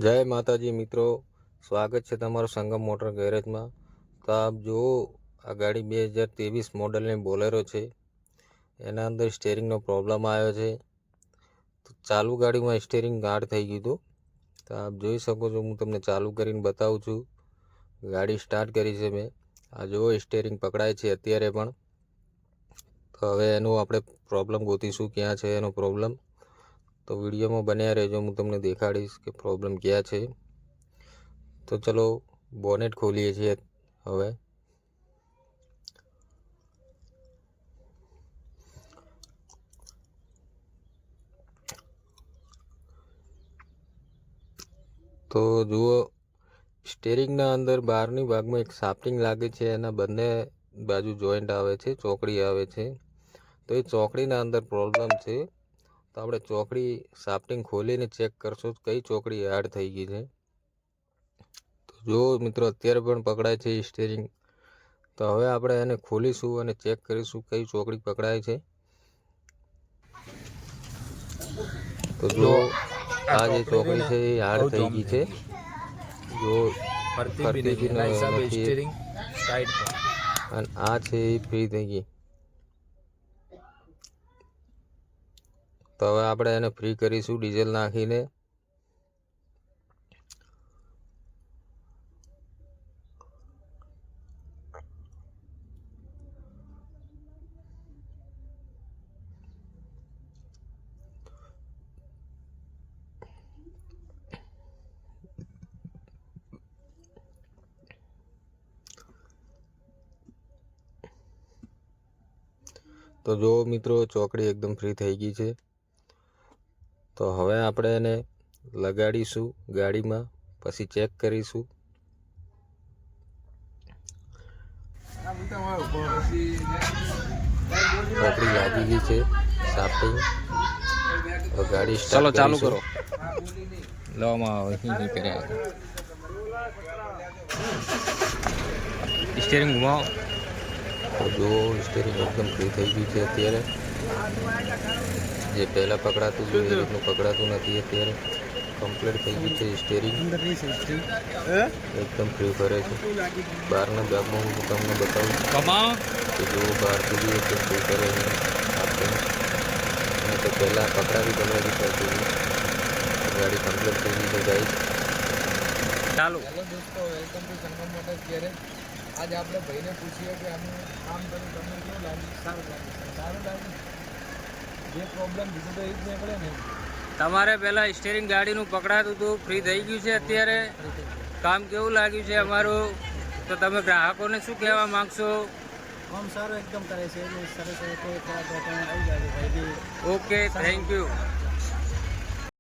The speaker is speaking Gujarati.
જય માતાજી મિત્રો, સ્વાગત છે તમારું સંગમ મોટર ગેરેજમાં। તો આપ જુઓ, આ ગાડી 2023 મોડલની બોલેરો છે। એના અંદર સ્ટેરિંગનો પ્રોબ્લેમ આવ્યો છે। તો ચાલુ ગાડીમાં સ્ટેરિંગ ગાઢ થઈ ગયું હતું। તો આપ જોઈ શકો છો, હું તમને ચાલુ કરીને બતાવું છું। ગાડી સ્ટાર્ટ કરી છે મેં। આ જુઓ, સ્ટેરિંગ પકડાય છે અત્યારે પણ। તો હવે એનું આપણે પ્રોબ્લેમ ગોતીશું, ક્યાં છે એનો પ્રોબ્લેમ। તો વિડીયોમાં બન્યા રહેજો, હું તમને દેખાડીશ કે પ્રોબ્લેમ ક્યાં છે। તો ચલો બોનેટ ખોલીએ છીએ હવે। તો જુઓ, સ્ટેરિંગના અંદર બહારની ભાગમાં એક સાફ્ટિંગ લાગે છે, એના બંને બાજુ જોઈન્ટ આવે છે, ચોકડી આવે છે। તો એ ચોકડીના અંદર પ્રોબ્લેમ છે। તો આપણે ચોકડી સાફ્ટિંગ ખોલીને ચેક કરશું કઈ ચોકડી હાર્ડ થઈ ગઈ છે। તો જો મિત્રો, અત્યારે પણ પકડાય છે સ્ટેરિંગ। તો હવે આપણે એને ખોલીશું અને ચેક કરીશું કઈ ચોકડી પકડાય છે। તો જો આ જે ચોકડી છે એ હાર્ડ થઈ ગઈ છે, જો ફરતી બી નથી, અને આ છે એ ફ્રી થઈ ગઈ। તો હવે આપણે એને ફ્રી કરીશું ડીઝલ નાખીને। તો જો મિત્રો, ચોકડી એકદમ ફ્રી થઈ ગઈ છે। તો હવે આપણે એને લગાડીશું ગાડીમાં, પછી ચેક કરીશું। ચોકડી લાગી ગઈ છે સાફ્ટિંગ। તો ગાડી ચલો ચાલુ કરીશું। કરો। સ્ટીયરિંગ ઘુમાવો। તો જો સ્ટેરિંગ એકદમ ફ્રી થઈ ગયું છે અત્યારે। જે પહેલાં પકડાતું હતું એ રીતનું પકડાતું નથી અત્યારે। કમ્પ્લીટ થઈ ગયું છે સ્ટેરિંગ, એકદમ ફ્રી ફરે છે। બહારના ભાગમાં હું તમને બતાવું કે જો બહાર સુધી એકદમ ફ્રી ફરે છે આપણે। અને તો પહેલાં પકડાવી પડતી હતી, ગાડી કમ્પ્લીટ થઈ ગઈ છે ગાઈસ। ચાલુ। હેલો દોસ્તો, welcome to Sangam motors garage. આજ આપણે ભાઈને પૂછીએ કે આનું કામ કર્યું તમને કેવું લાગ્યું? સારું લાગ્યું, સારું લાગ્યું। જે પ્રોબ્લેમ બીજું તો એ જ નીકળે ને। તમારે પહેલા સ્ટીયરિંગ ગાડીનું પકડાતું હતું, ફ્રી થઈ ગયું છે અત્યારે। કામ કેવું લાગ્યું છે અમારું? તો તમે ગ્રાહકોને શું કહેવા માંગશો? કામ સારું એકદમ કરે છે, એટલે સરસ રીતે આવી જાય છે ભાઈ બી। Okay, thank you.